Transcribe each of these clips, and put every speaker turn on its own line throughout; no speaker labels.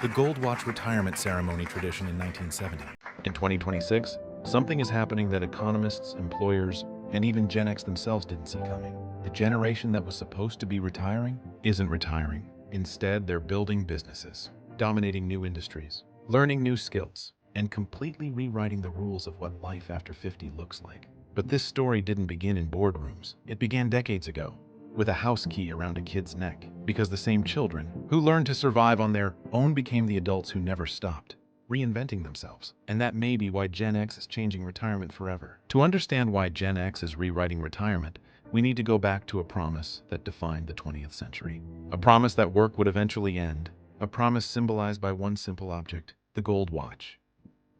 The gold watch retirement ceremony tradition in 1970. In 2026, something is happening that economists, employers, and even Gen X themselves didn't see coming. The generation that was supposed to be retiring isn't retiring. Instead, they're building businesses, dominating new industries, learning new skills, and completely rewriting the rules of what life after 50 looks like. But this story didn't begin in boardrooms. It began decades ago, with a house key around a kid's neck, because the same children who learned to survive on their own became the adults who never stopped reinventing themselves. And that may be why Gen X is changing retirement forever. To understand why Gen X is rewriting retirement, we need to go back to a promise that defined the 20th century. A promise that work would eventually end. A promise symbolized by one simple object, the gold watch.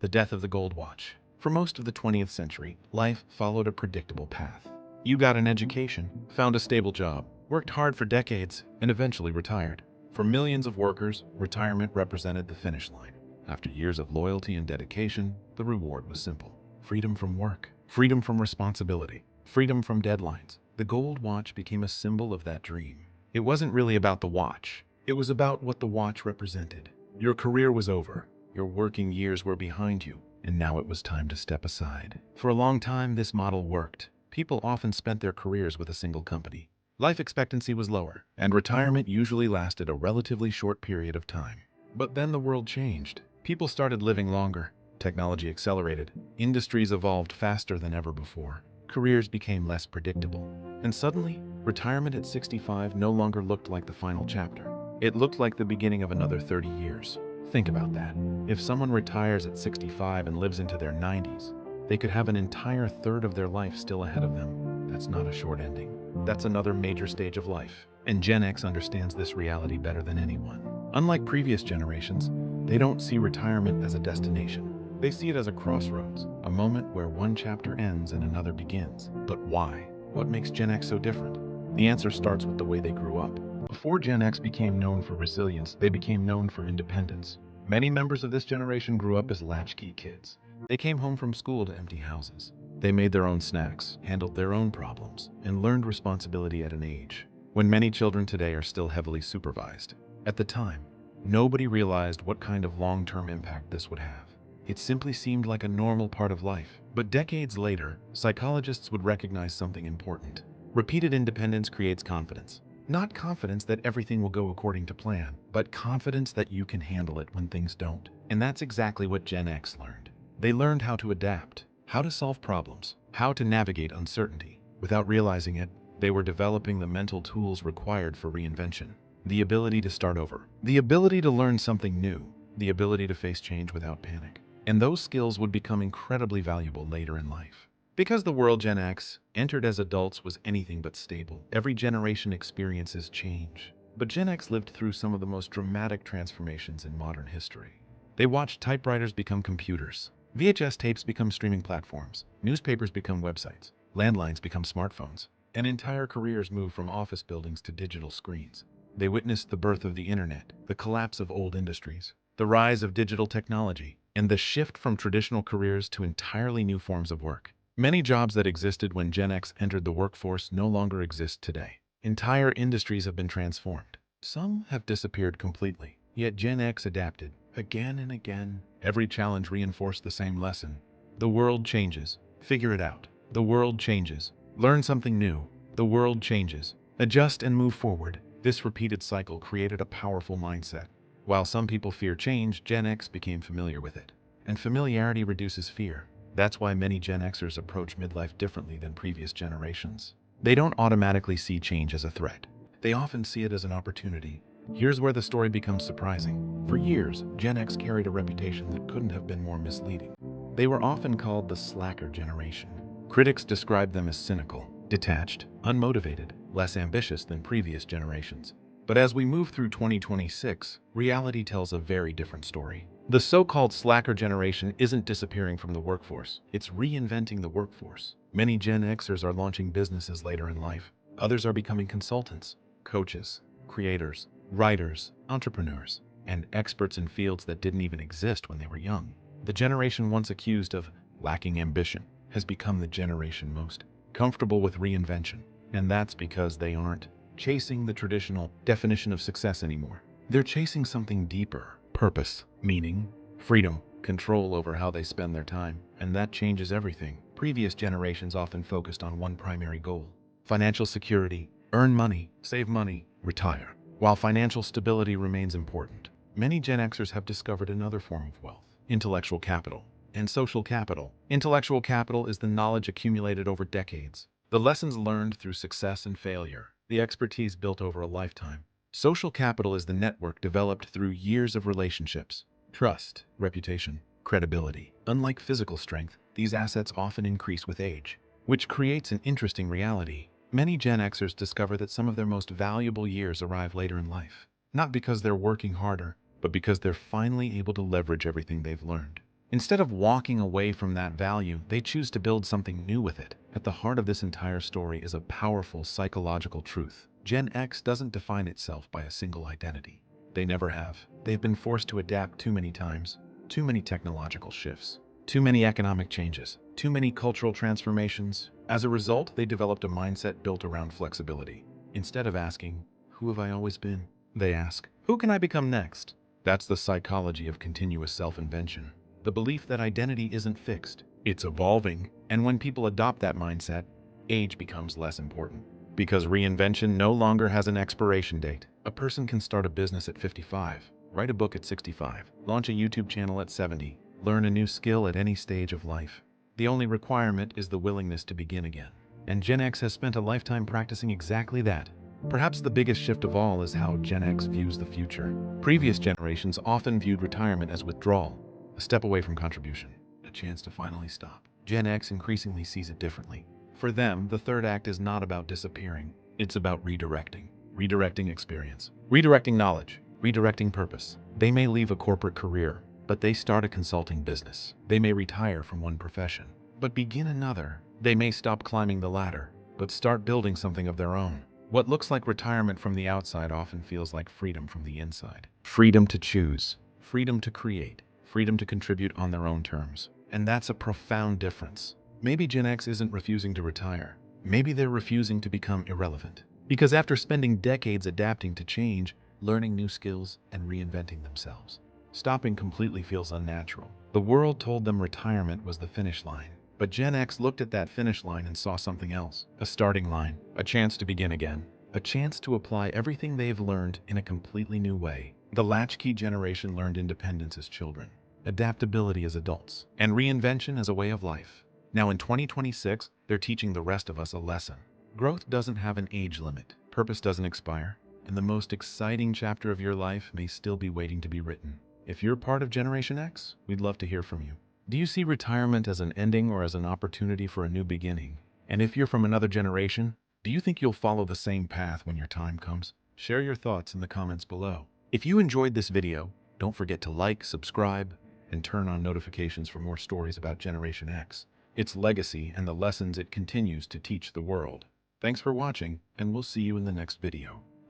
The death of the gold watch. For most of the 20th century, life followed a predictable path. You got an education, found a stable job, worked hard for decades, and eventually retired. For millions of workers, retirement represented the finish line. After years of loyalty and dedication, the reward was simple. Freedom from work, freedom from responsibility, freedom from deadlines. The gold watch became a symbol of that dream. It wasn't really about the watch. It was about what the watch represented. Your career was over. Your working years were behind you, and now it was time to step aside. For a long time, this model worked. People often spent their careers with a single company. Life expectancy was lower, and retirement usually lasted a relatively short period of time. But then the world changed. People started living longer. Technology accelerated. Industries evolved faster than ever before. Careers became less predictable. And suddenly, retirement at 65 no longer looked like the final chapter. It looked like the beginning of another 30 years. Think about that. If someone retires at 65 and lives into their 90s, they could have an entire third of their life still ahead of them. That's not a short ending. That's another major stage of life. And Gen X understands this reality better than anyone. Unlike previous generations, they don't see retirement as a destination. They see it as a crossroads, a moment where one chapter ends and another begins. But why? What makes Gen X so different? The answer starts with the way they grew up. Before Gen X became known for resilience, they became known for independence. Many members of this generation grew up as latchkey kids. They came home from school to empty houses. They made their own snacks, handled their own problems, and learned responsibility at an age when many children today are still heavily supervised. At the time, nobody realized what kind of long-term impact this would have. It simply seemed like a normal part of life. But decades later, psychologists would recognize something important. Repeated independence creates confidence. Not confidence that everything will go according to plan, but confidence that you can handle it when things don't. And that's exactly what Gen X learned. They learned how to adapt, how to solve problems, how to navigate uncertainty. Without realizing it, they were developing the mental tools required for reinvention. The ability to start over, the ability to learn something new, the ability to face change without panic. And those skills would become incredibly valuable later in life. Because the world Gen X entered as adults was anything but stable, every generation experiences change. But Gen X lived through some of the most dramatic transformations in modern history. They watched typewriters become computers, VHS tapes become streaming platforms, newspapers become websites, landlines become smartphones, and entire careers move from office buildings to digital screens. They witnessed the birth of the internet, the collapse of old industries, the rise of digital technology, and the shift from traditional careers to entirely new forms of work. Many jobs that existed when Gen X entered the workforce no longer exist today. Entire industries have been transformed. Some have disappeared completely, yet Gen X adapted. Again and again, every challenge reinforced the same lesson. The world changes. Figure it out. The world changes. Learn something new. The world changes. Adjust and move forward. This repeated cycle created a powerful mindset. While some people fear change, Gen X became familiar with it. And familiarity reduces fear. That's why many Gen Xers approach midlife differently than previous generations. They don't automatically see change as a threat. They often see it as an opportunity. Here's where the story becomes surprising. For years, Gen X carried a reputation that couldn't have been more misleading. They were often called the slacker generation. Critics described them as cynical, detached, unmotivated, less ambitious than previous generations. But as we move through 2026, reality tells a very different story. The so-called slacker generation isn't disappearing from the workforce. It's reinventing the workforce. Many Gen Xers are launching businesses later in life. Others are becoming consultants, coaches, creators, writers, entrepreneurs, and experts in fields that didn't even exist when they were young. The generation once accused of lacking ambition has become the generation most comfortable with reinvention. And that's because they aren't chasing the traditional definition of success anymore. They're chasing something deeper, purpose, meaning, freedom, control over how they spend their time, and that changes everything. Previous generations often focused on one primary goal: financial security, earn money, save money, retire. While financial stability remains important, many Gen Xers have discovered another form of wealth: intellectual capital and social capital. Intellectual capital is the knowledge accumulated over decades, the lessons learned through success and failure, the expertise built over a lifetime. Social capital is the network developed through years of relationships, trust, reputation, credibility. Unlike physical strength, these assets often increase with age, which creates an interesting reality. Many Gen Xers discover that some of their most valuable years arrive later in life, not because they're working harder, but because they're finally able to leverage everything they've learned. Instead of walking away from that value, they choose to build something new with it. At the heart of this entire story is a powerful psychological truth. Gen X doesn't define itself by a single identity. They never have. They've been forced to adapt too many times, too many technological shifts, too many economic changes, too many cultural transformations. As a result, they developed a mindset built around flexibility. Instead of asking, "Who have I always been?" they ask, "Who can I become next?" That's the psychology of continuous self-invention. The belief that identity isn't fixed, it's evolving. And when people adopt that mindset, age becomes less important. Because reinvention no longer has an expiration date. A person can start a business at 55, write a book at 65, launch a YouTube channel at 70, learn a new skill at any stage of life. The only requirement is the willingness to begin again. And Gen X has spent a lifetime practicing exactly that. Perhaps the biggest shift of all is how Gen X views the future. Previous generations often viewed retirement as withdrawal, a step away from contribution, a chance to finally stop. Gen X increasingly sees it differently. For them, the third act is not about disappearing. It's about redirecting. Redirecting experience, redirecting knowledge, redirecting purpose. They may leave a corporate career, but they start a consulting business. They may retire from one profession, but begin another. They may stop climbing the ladder, but start building something of their own. What looks like retirement from the outside often feels like freedom from the inside. Freedom to choose, freedom to create, freedom to contribute on their own terms. And that's a profound difference. Maybe Gen X isn't refusing to retire. Maybe they're refusing to become irrelevant. Because after spending decades adapting to change, learning new skills, and reinventing themselves, stopping completely feels unnatural. The world told them retirement was the finish line. But Gen X looked at that finish line and saw something else. A starting line, a chance to begin again, a chance to apply everything they've learned in a completely new way. The latchkey generation learned independence as children, adaptability as adults, and reinvention as a way of life. Now in 2026, they're teaching the rest of us a lesson. Growth doesn't have an age limit, purpose doesn't expire, and the most exciting chapter of your life may still be waiting to be written. If you're part of Generation X, we'd love to hear from you. Do you see retirement as an ending or as an opportunity for a new beginning? And if you're from another generation, do you think you'll follow the same path when your time comes? Share your thoughts in the comments below. If you enjoyed this video, don't forget to like, subscribe, and turn on notifications for more stories about Generation X, its legacy, and the lessons it continues to teach the world. Thanks for watching, and we'll see you in the next video.